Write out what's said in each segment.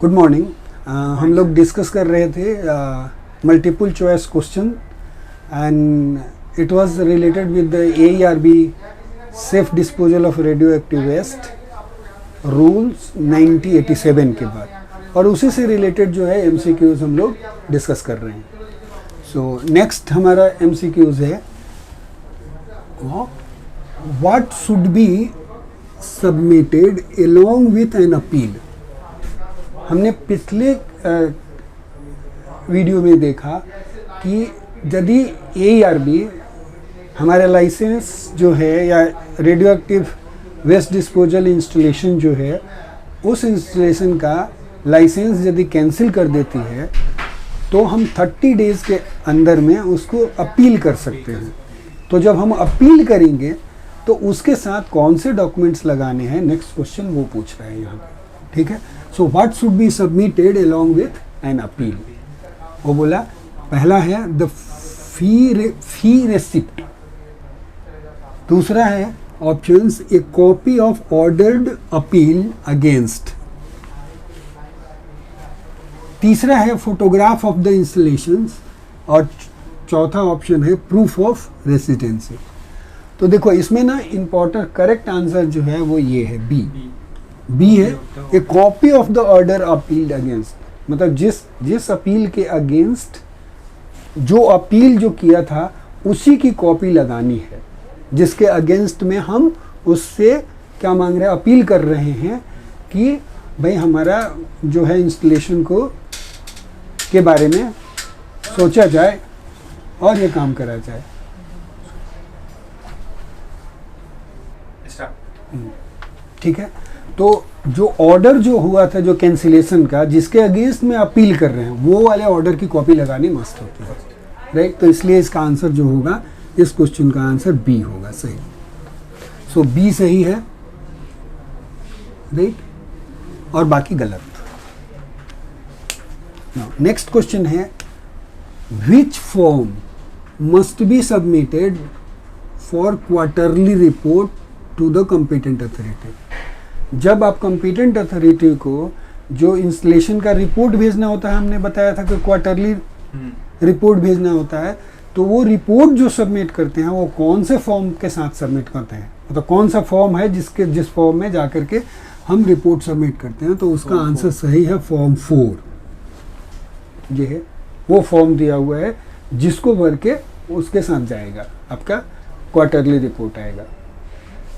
Good morning. हम लोग discuss कर रहे थे multiple choice question and it was related with the AERB safe disposal of radio active waste rules 1987 के बाद, और उसी से रिलेटेड जो है MCQs हम लोग डिस्कस कर रहे हैं। सो नेक्स्ट हमारा MCQs है what should be submitted along with an appeal। हमने पिछले वीडियो में देखा कि यदि AERB हमारा लाइसेंस जो है या radio active waste disposal installation जो है उस इंस्टॉलेशन का लाइसेंस यदि कैंसिल कर देती है तो हम 30 डेज़ के अंदर में उसको अपील कर सकते हैं। तो जब हम अपील करेंगे तो उसके साथ कौन से डॉक्यूमेंट्स लगाने हैं, नेक्स्ट क्वेश्चन वो पूछ रहा है यहाँ पे। ठीक है, so what should be submitted along with an appeal. वो बोला पहला है द फी रेसिप्ट, दूसरा है options A copy of ordered appeal against, तीसरा है फोटोग्राफ ऑफ द इंस्टॉलेशंस, और चौथा ऑप्शन है प्रूफ ऑफ रेसिडेंसी। तो देखो इसमें ना इम्पोर्टेंट करेक्ट आंसर जो है वो ये है बी है ए copy of the order appealed against, मतलब जिस अपील के अगेंस्ट जो अपील जो किया था उसी की कॉपी लगानी है, जिसके अगेंस्ट में हम उससे क्या मांग रहे हैं, अपील कर रहे हैं कि भाई हमारा जो है इंस्टॉलेशन को के बारे में सोचा जाए और ये काम करा जाए। ठीक है, तो जो ऑर्डर जो हुआ था जो कैंसिलेशन का, जिसके अगेंस्ट में अपील कर रहे हैं, वो वाले ऑर्डर की कॉपी लगानी मस्ट होती है, राइट। तो इसलिए इसका आंसर जो होगा, इस क्वेश्चन का आंसर बी होगा, सही। सो बी सही है, राइट, और बाकी गलत। नेक्स्ट क्वेश्चन है which form must be submitted for quarterly report to the competent authority. जब आप कॉम्पिटेंट अथॉरिटी को जो इंस्टॉलेशन का रिपोर्ट भेजना होता है, हमने बताया था कि क्वार्टरली रिपोर्ट भेजना होता है, तो वो रिपोर्ट जो सबमिट करते हैं वो कौन से फॉर्म के साथ सबमिट करते हैं, मतलब कौन सा फॉर्म है जिस फॉर्म में जाकर के हम रिपोर्ट सबमिट करते हैं। तो उसका आंसर सही है फॉर्म 4। ये है वो फॉर्म दिया हुआ है जिसको भर के उसके साथ जाएगा, आपका क्वार्टरली रिपोर्ट आएगा।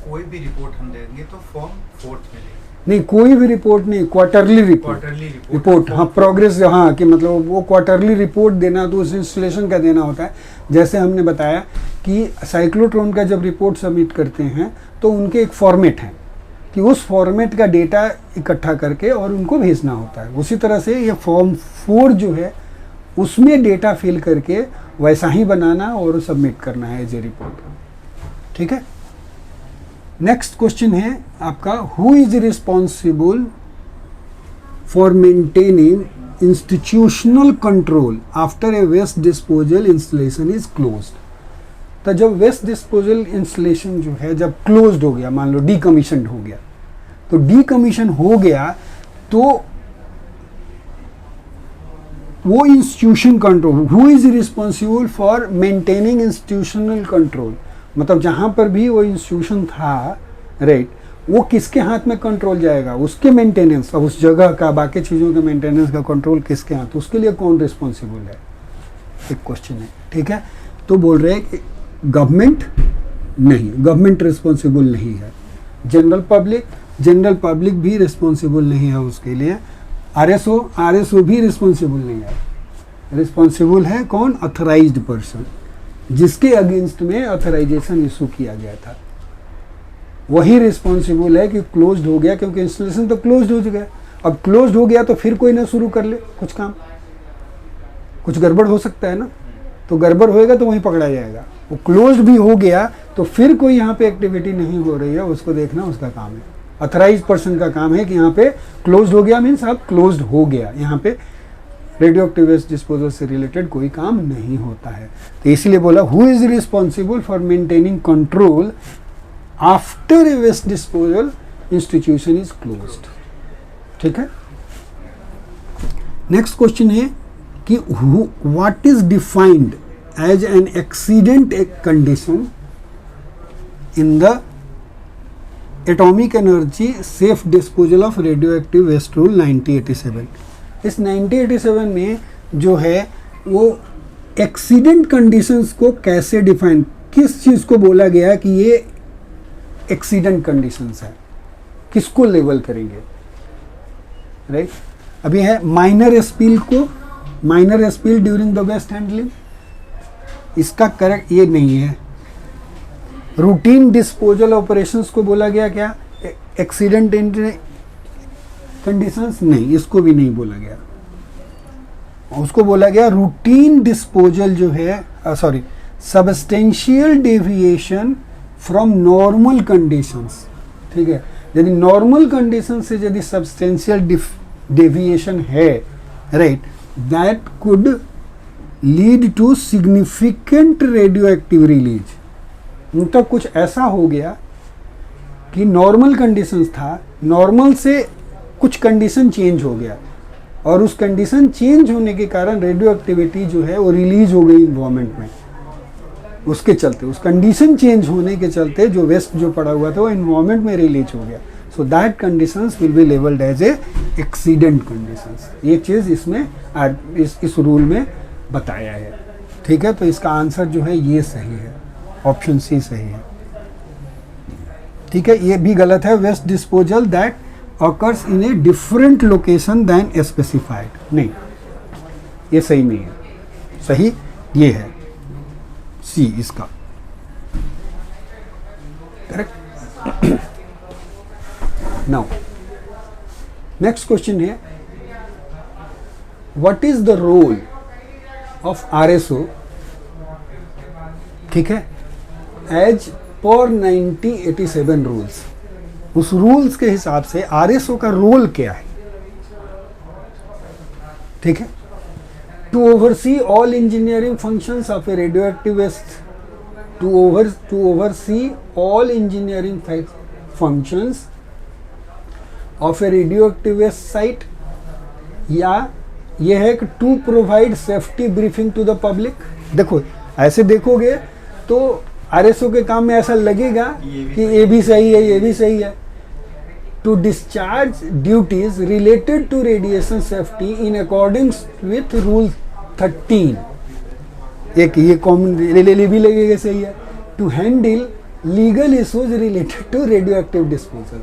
कोई भी रिपोर्ट हम देंगे तो फॉर्म 4 में नहीं, कोई भी रिपोर्ट नहीं, क्वार्टरली रिपोर्ट। हाँ, प्रोग्रेस, हाँ, कि मतलब वो क्वार्टरली रिपोर्ट देना तो उस इंस्टॉलेशन का देना होता है। जैसे हमने बताया कि साइक्लोट्रॉन का जब रिपोर्ट सबमिट करते हैं तो उनके एक फॉर्मेट है कि उस फॉर्मेट का डेटा इकट्ठा करके और उनको भेजना होता है। उसी तरह से ये फॉर्म 4 जो है उसमें डेटा फिल करके वैसा ही बनाना और सबमिट करना है एज ए रिपोर्ट। ठीक है, नेक्स्ट क्वेश्चन है आपका who is responsible for maintaining institutional control after a waste disposal installation is closed. तो जब वेस्ट डिस्पोजल इंस्टॉलेशन जो है जब क्लोज्ड हो गया, मान लो डीकमीशन हो गया, तो डीकमीशन हो गया तो वो institution control, who is responsible for maintaining institutional control, मतलब जहाँ पर भी वो इंस्टीट्यूशन था, राइट, वो किसके हाथ में कंट्रोल जाएगा, उसके मेंटेनेंस, उस जगह का बाकी चीज़ों के मेंटेनेंस का कंट्रोल किसके हाथ, उसके लिए कौन रिस्पॉन्सिबल है, एक क्वेश्चन है। ठीक है, तो बोल रहे हैं कि गवर्नमेंट नहीं, गवर्नमेंट रिस्पॉन्सिबल नहीं है। जनरल पब्लिक भी रिस्पॉन्सिबल नहीं है उसके लिए। आरएसओ भी रिस्पॉन्सिबल नहीं है। रिस्पॉन्सिबल है कौन, ऑथराइज्ड पर्सन, जिसके अगेंस्ट में ऑथराइजेशन इशू किया गया था, वही रिस्पॉन्सिबल है कि क्लोज्ड हो गया, क्योंकि इंस्टॉलेशन तो क्लोज्ड हो गया। अब क्लोज्ड हो गया तो फिर कोई ना शुरू कर ले कुछ काम, कुछ गड़बड़ हो सकता है ना, तो गड़बड़ होएगा तो वहीं पकड़ा जाएगा। वो क्लोज्ड भी हो गया तो फिर कोई यहाँ पे एक्टिविटी नहीं हो रही है, उसको देखना उसका काम है। ऑथराइज्ड पर्सन का काम है कि यहाँ पे क्लोज्ड हो गया मीन्स अब क्लोज्ड हो गया, यहाँ पे रेडियो एक्टिव वेस्ट डिस्पोजल से रिलेटेड कोई काम नहीं होता है। तो इसलिए बोला who is responsible for maintaining control after a waste disposal institution is closed. ठीक है, नेक्स्ट क्वेश्चन है कि what is defined as an accident condition in the atomic energy safe disposal of radio active waste rule 1987। इस 1987 में जो है वो accident conditions को कैसे डिफाइन, किस चीज़ को बोला गया कि ये एक्सीडेंट कंडीशंस है, किसको लेवल करेंगे, राइट। अभी है माइनर स्पिल को, minor spill during the waste handling, इसका करेक्ट ये नहीं है। रूटीन डिस्पोजल ऑपरेशंस को बोला गया क्या एक्सीडेंट कंडीशंस, नहीं, इसको भी नहीं बोला गया। उसको बोला गया रूटीन डिस्पोजल जो है, sorry, substantial deviation from normal conditions, ठीक है। यदि नॉर्मल कंडीशन से यदि सब्सटेंशियल डेविएशन है, right, that could lead to significant radioactive release. मतलब कुछ ऐसा हो गया कि नॉर्मल कंडीशंस था, नॉर्मल से कुछ कंडीशन चेंज हो गया और उस कंडीशन चेंज होने के कारण रेडियो एक्टिविटी जो है वो रिलीज हो गई इन्वायरमेंट में। उसके चलते, उस कंडीशन चेंज होने के चलते जो वेस्ट जो पड़ा हुआ था वो इन्वायरमेंट में रिलीज हो गया। So that conditions will be labelled as a accident conditions. ये चीज़ इसमें इस रूल में बताया है, ठीक है। तो इसका आंसर जो है ये सही है, ऑप्शन सी सही है, ठीक है। ये भी गलत है, waste disposal that occurs in a different location than specified, नहीं, ये सही नहीं है, सही ये है सी इसका, करेक्ट। नाउ नेक्स्ट क्वेश्चन है what is the role of RSO, ठीक है, एज पर 1987 रूल्स। उस रूल्स के हिसाब से RSO का रोल क्या है, ठीक है। To oversee all engineering functions of a radio active waste, to oversee all engineering functions of a radio active waste site, या यह है कि to provide safety briefing to the public. देखो ऐसे देखोगे तो RSO के काम में ऐसा लगेगा कि ये भी सही है, ये भी सही है। To discharge duties related to radiation safety in accordings with rule 13, एक ये कॉमन ले भी लगेगा, सही है। To handle legal issues related to radioactive disposal,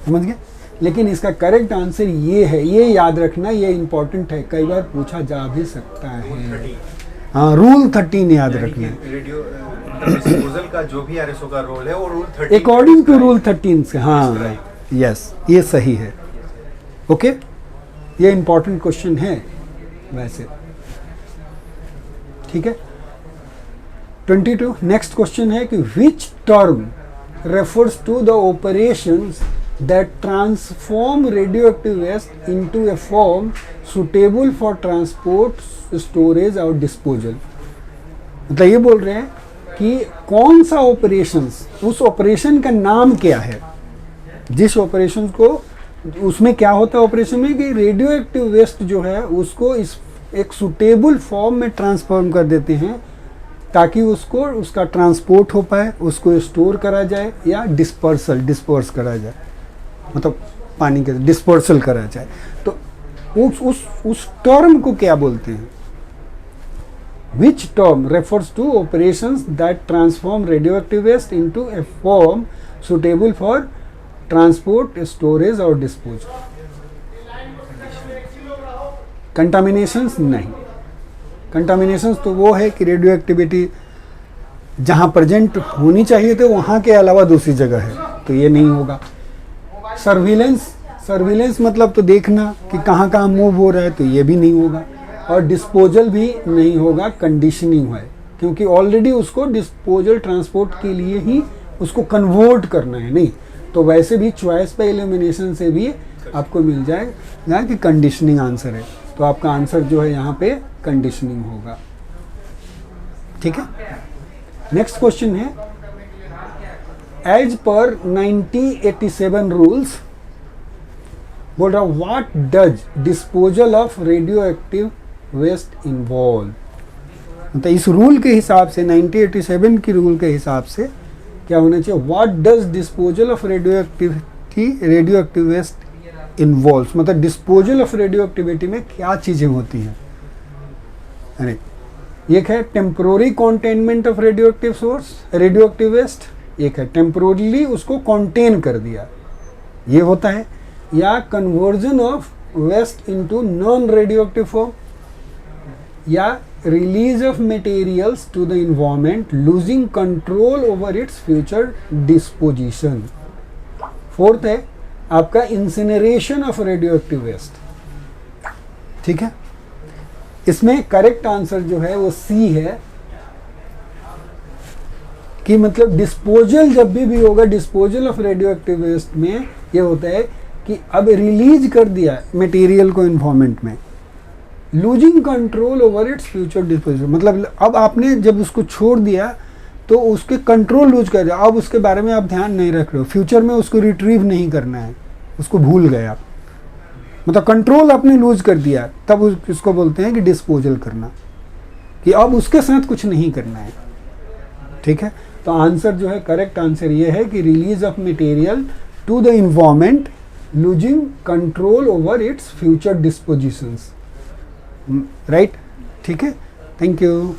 समझ गए। लेकिन इसका करेक्ट आंसर ये है, ये याद रखना, ये इंपॉर्टेंट है, कई बार पूछा जा भी सकता है। हाँ, रूल 13 याद रखना है। रेडियो डिस्पोजल का जो भी RSO का रोल है वो रूल 13 अकॉर्डिंग टू रूल 13 से, हाँ, यस, ये सही है, ओके। ये इंपॉर्टेंट क्वेश्चन है वैसे, ठीक है। 22 नेक्स्ट क्वेश्चन है कि which term refers to the operations that transform radioactive waste into a form suitable for transport, storage और disposal। मतलब ये बोल रहे हैं कि कौन सा ऑपरेशंस, उस ऑपरेशन का नाम क्या है, जिस ऑपरेशन को, उसमें क्या होता है ऑपरेशन में कि रेडियो एक्टिव वेस्ट जो है उसको इस एक सुटेबल फॉर्म में ट्रांसफॉर्म कर देते हैं ताकि उसको उसका ट्रांसपोर्ट हो पाए, उसको स्टोर करा जाए या डिस्पर्स करा जाए, मतलब पानी के डिस्पर्सल करा जाए। तो उस टर्म को क्या बोलते हैं? Which term refers to operations that transform radioactive waste into a form suitable for transport, storage और disposal? Contaminations नहीं। Contaminations तो वो है कि रेडियो एक्टिविटी जहाँ प्रेजेंट होनी चाहिए थे वहाँ के अलावा दूसरी जगह है, तो ये नहीं होगा। सर्विलेंस मतलब तो देखना कि कहाँ कहाँ मूव हो रहा है, तो ये भी नहीं होगा। और डिस्पोजल भी नहीं होगा, कंडीशनिंग है, क्योंकि ऑलरेडी उसको डिस्पोजल ट्रांसपोर्ट के लिए ही उसको कन्वर्ट करना है, नहीं तो वैसे भी चॉइस पे एलिमिनेशन से भी आपको मिल जाएगा कि कंडीशनिंग आंसर है, तो आपका आंसर जो है यहाँ पे कंडीशनिंग होगा, ठीक है। नेक्स्ट क्वेश्चन है एज पर 1987 रूल्स बोल रहा what does disposal of radio active waste involve. मतलब इस रूल के हिसाब से 1987 की रूल के हिसाब से क्या होना चाहिए, what does disposal of radio active waste involve, मतलब डिस्पोजल ऑफ रेडियो एक्टिविटी में क्या चीज़ें होती हैं। अरे एक है temporary containment of radio active source radio active waste, एक है टेम्पोरली उसको कॉन्टेन कर दिया, ये होता है, या conversion of waste into non radio active form, या release of materials to the environment losing control over its future disposition. Fourth है आपका incineration of radio active waste. ठीक है, इसमें करेक्ट आंसर जो है वो सी है कि मतलब डिस्पोजल जब भी होगा, disposal of radio active waste में ये होता है कि अब रिलीज कर दिया मटेरियल को इन्वायरमेंट में, losing control over its future disposition, मतलब अब आपने जब उसको छोड़ दिया तो उसके कंट्रोल लूज कर दिया, अब उसके बारे में आप ध्यान नहीं रख रहे हो, फ्यूचर में उसको रिट्रीव नहीं करना है, उसको भूल गए आप, मतलब कंट्रोल आपने लूज कर दिया, तब उसको बोलते हैं कि डिस्पोजल करना, कि अब उसके साथ कुछ नहीं करना है। ठीक है, तो आंसर जो है करेक्ट आंसर ये है कि release of material to the environment losing control over its future dispositions. Right, ठीक है, थैंक यू।